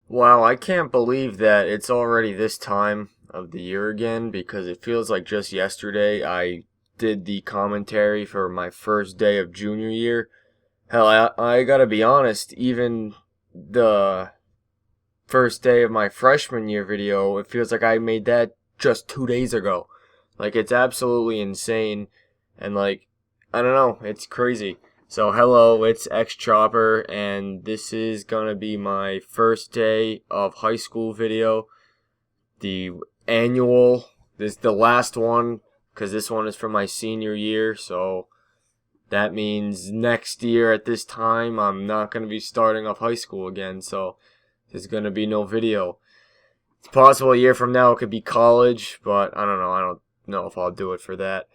Wow, I can't believe that it's already this time of the year again because it feels like just yesterday I did the commentary for my first day of junior year. Hell, I gotta be honest, even the first day of my freshman year video, it feels like I made that just 2 days ago. Like, it's absolutely insane. And, like, I don't know, it's crazy. So, hello, it's X Chopper, and this is gonna be my first day of high school video. The annual, this is the last one, because this one is for my senior year, so that means next year at this time, I'm not gonna be starting off high school again, so there's gonna be no video. It's possible a year from now it could be college, but I don't know. I don't know if I'll do it for that.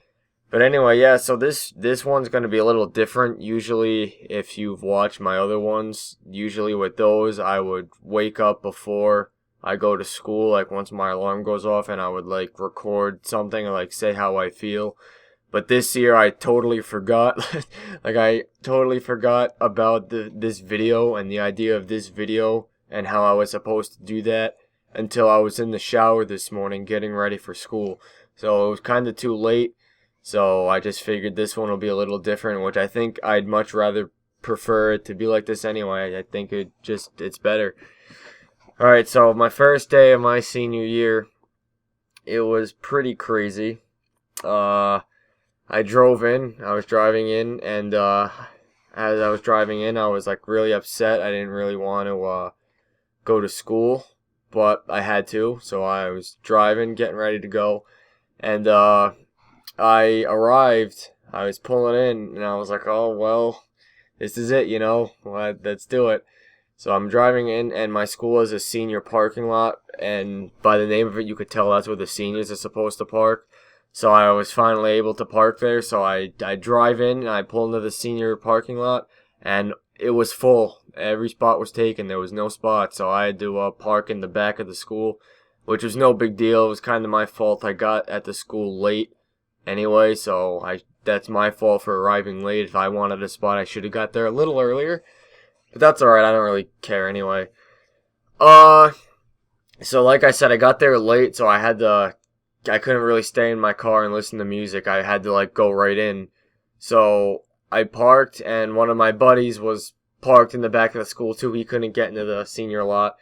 But anyway, yeah. So this one's gonna be a little different. Usually, if you've watched my other ones, usually with those, I would wake up before I go to school, like once my alarm goes off, and I would like record something and like say how I feel. But this year I totally forgot. Like I totally forgot about this video and the idea of this video and how I was supposed to do that until I was in the shower this morning getting ready for school. So it was kind of too late. So I just figured this one will be a little different, which I think I'd much rather prefer it to be like this anyway. I think it's better. All right, so my first day of my senior year, it was pretty crazy. Uh I drove in. I was driving in, and as I was driving in, I was like really upset. I didn't really want to go to school, but I had to. So I was driving, getting ready to go, and I arrived. I was pulling in, and I was like, "Oh well, this is it, let's do it." So I'm driving in, and my school is a senior parking lot, and by the name of it, you could tell that's where the seniors are supposed to park. So I was finally able to park there. So I drive in and I pull into the senior parking lot, and it was full. Every spot was taken. There was no spot. So I had to park in the back of the school, which was no big deal. It was kind of my fault. I got at the school late anyway, so I that's my fault for arriving late. If I wanted a spot, I should have got there a little earlier. But that's alright. I don't really care anyway. Uh, so like I said, I got there late, so I couldn't really stay in my car and listen to music. I had to like go right in. So I parked, and one of my buddies was parked in the back of the school too. He couldn't get into the senior lot.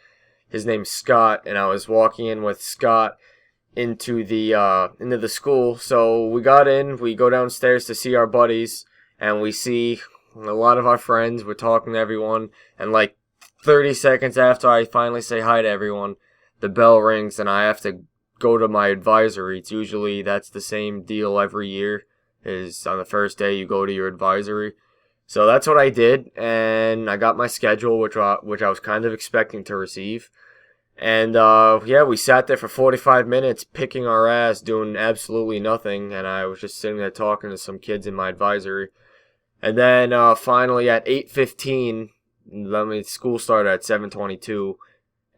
His name's Scott, and I was walking in with Scott into the school. So we got in, we go downstairs to see our buddies, and we see a lot of our friends. We're talking to everyone, and like 30 seconds after I finally say hi to everyone, the bell rings, and I have to go to my advisory. It's usually that's the same deal every year. Is on the first day you go to your advisory. So that's what I did, and I got my schedule, which I was kind of expecting to receive. And yeah, we sat there for 45 minutes picking our ass, doing absolutely nothing, and I was just sitting there talking to some kids in my advisory. And then finally at 8:15, school started at 7:22,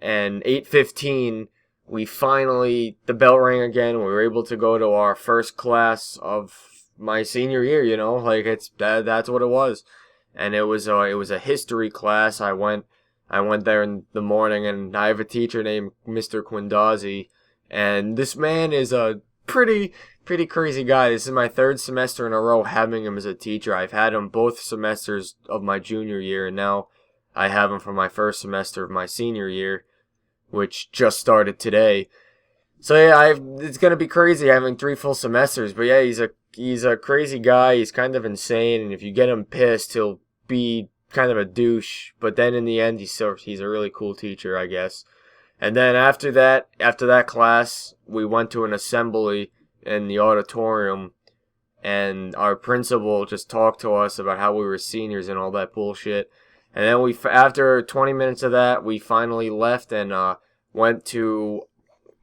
and 8:15 the bell rang again. We were able to go to our first class of my senior year. Like that's what it was, and it was a history class. I went there in the morning, and I have a teacher named Mr. Quindazzi, and this man is a pretty crazy guy. This is my third semester in a row having him as a teacher. I've had him both semesters of my junior year, and now I have him for my first semester of my senior year, which just started today. So yeah, it's gonna be crazy having 3 full semesters. But yeah, he's a crazy guy. He's kind of insane, and if you get him pissed, he'll be kind of a douche. But then in the end, he's a really cool teacher, I guess. And then after that class, we went to an assembly in the auditorium, and our principal just talked to us about how we were seniors and all that bullshit. And then after 20 minutes of that, we finally left and went to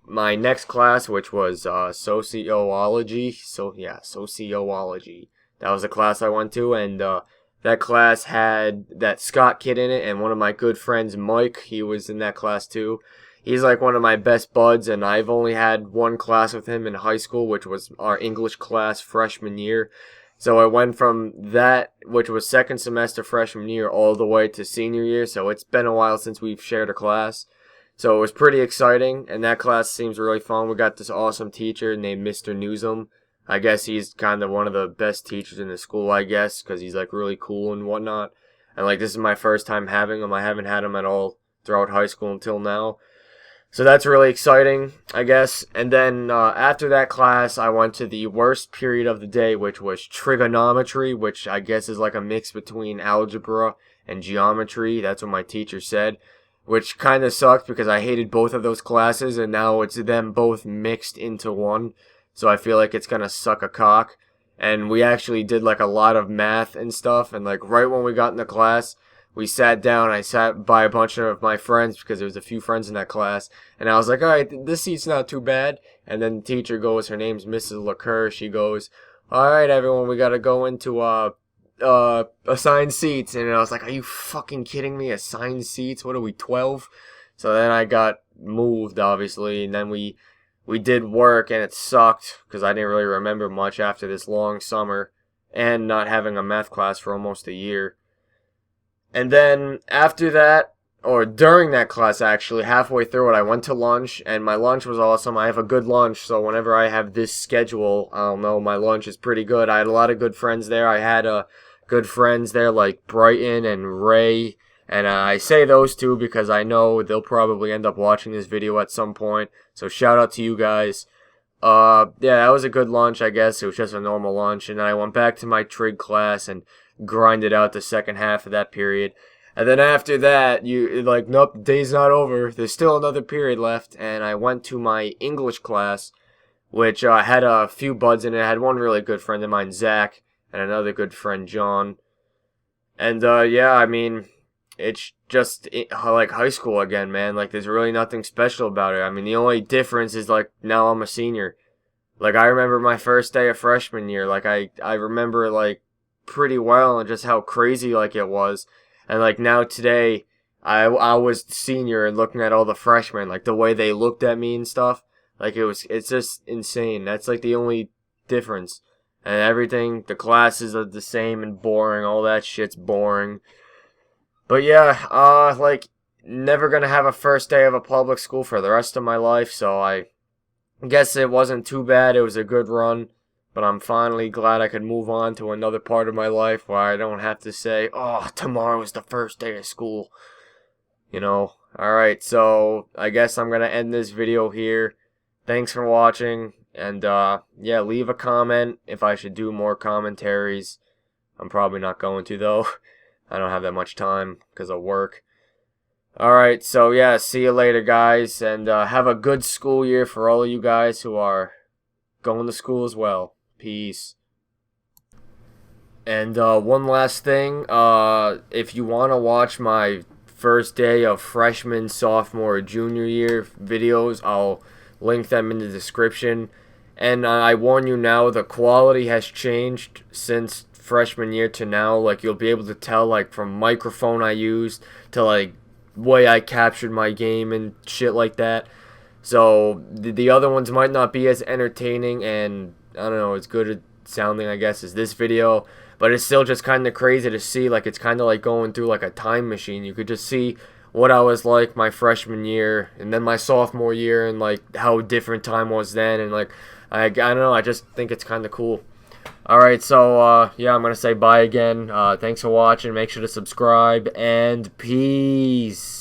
my next class, which was sociology. So yeah, sociology. That was the class I went to, and that class had that Scott kid in it, and one of my good friends, Mike, he was in that class too. He's like one of my best buds, and I've only had one class with him in high school, which was our English class freshman year. So I went from that, which was second semester freshman year, all the way to senior year. So it's been a while since we've shared a class. So it was pretty exciting, and that class seems really fun. We got this awesome teacher named Mr. Newsom. I guess he's kind of one of the best teachers in the school, I guess, because he's like really cool and whatnot. And like this is my first time having him. I haven't had him at all throughout high school until now. So that's really exciting, I guess. And then after that class, I went to the worst period of the day, which was trigonometry, which I guess is like a mix between algebra and geometry. That's what my teacher said, which kind of sucked because I hated both of those classes, and now it's them both mixed into one. So I feel like it's going to suck a cock. And we actually did like a lot of math and stuff, and like right when we got into class, we sat down. I sat by a bunch of my friends because there was a few friends in that class. And I was like, all right, this seat's not too bad. And then the teacher goes, her name's Mrs. LaCour. She goes, all right, everyone, we got to go into assigned seats. And I was like, are you fucking kidding me? Assigned seats? What are we, 12? So then I got moved, obviously. And then we did work, and it sucked because I didn't really remember much after this long summer and not having a math class for almost a year. And then after that, or during that class actually, halfway through it, I went to lunch, and my lunch was awesome. I have a good lunch, so whenever I have this schedule, I don't know, my lunch is pretty good. I had a lot of good friends there. I had good friends there like Brighton and Ray, and I say those two because I know they'll probably end up watching this video at some point, so shout out to you guys. Yeah, that was a good lunch, I guess. It was just a normal lunch, and then I went back to my trig class and grinded out the second half of that period. And then after that, nope, day's not over. There's still another period left, and I went to my English class, which had a few buds in it. I had one really good friend of mine, Zach, and another good friend, John. And yeah, I mean, it's just like high school again, man. Like, there's really nothing special about it. I mean, the only difference is, like, now I'm a senior. Like, I remember my first day of freshman year. Like, I remember, like, pretty well, and just how crazy, like, it was. And, like, now today, I was senior and looking at all the freshmen, like, the way they looked at me and stuff. Like, it's just insane. That's, like, the only difference. And everything, the classes are the same and boring. All that shit's boring. But yeah, like, never gonna have a first day of a public school for the rest of my life, so I guess it wasn't too bad. It was a good run, but I'm finally glad I could move on to another part of my life where I don't have to say, oh, tomorrow is the first day of school. You know? Alright, so I guess I'm gonna end this video here. Thanks for watching, and yeah, leave a comment if I should do more commentaries. I'm probably not going to, though. I don't have that much time because of work. Alright, so yeah, see you later, guys, and have a good school year for all of you guys who are going to school as well. Peace. And one last thing, if you want to watch my first day of freshman, sophomore, junior year videos, I'll link them in the description. And I warn you now, the quality has changed since freshman year to now. Like, you'll be able to tell, like, from microphone I used to, like, way I captured my game and shit like that. So the other ones might not be as entertaining and, I don't know, as good at sounding, I guess, as this video, but it's still just kind of crazy to see. Like, it's kind of like going through like a time machine. You could just see what I was like my freshman year and then my sophomore year, and like how different time was then, and like I don't know, I just think it's kind of cool. Alright, so yeah, I'm gonna say bye again. Thanks for watching. Make sure to subscribe, and peace.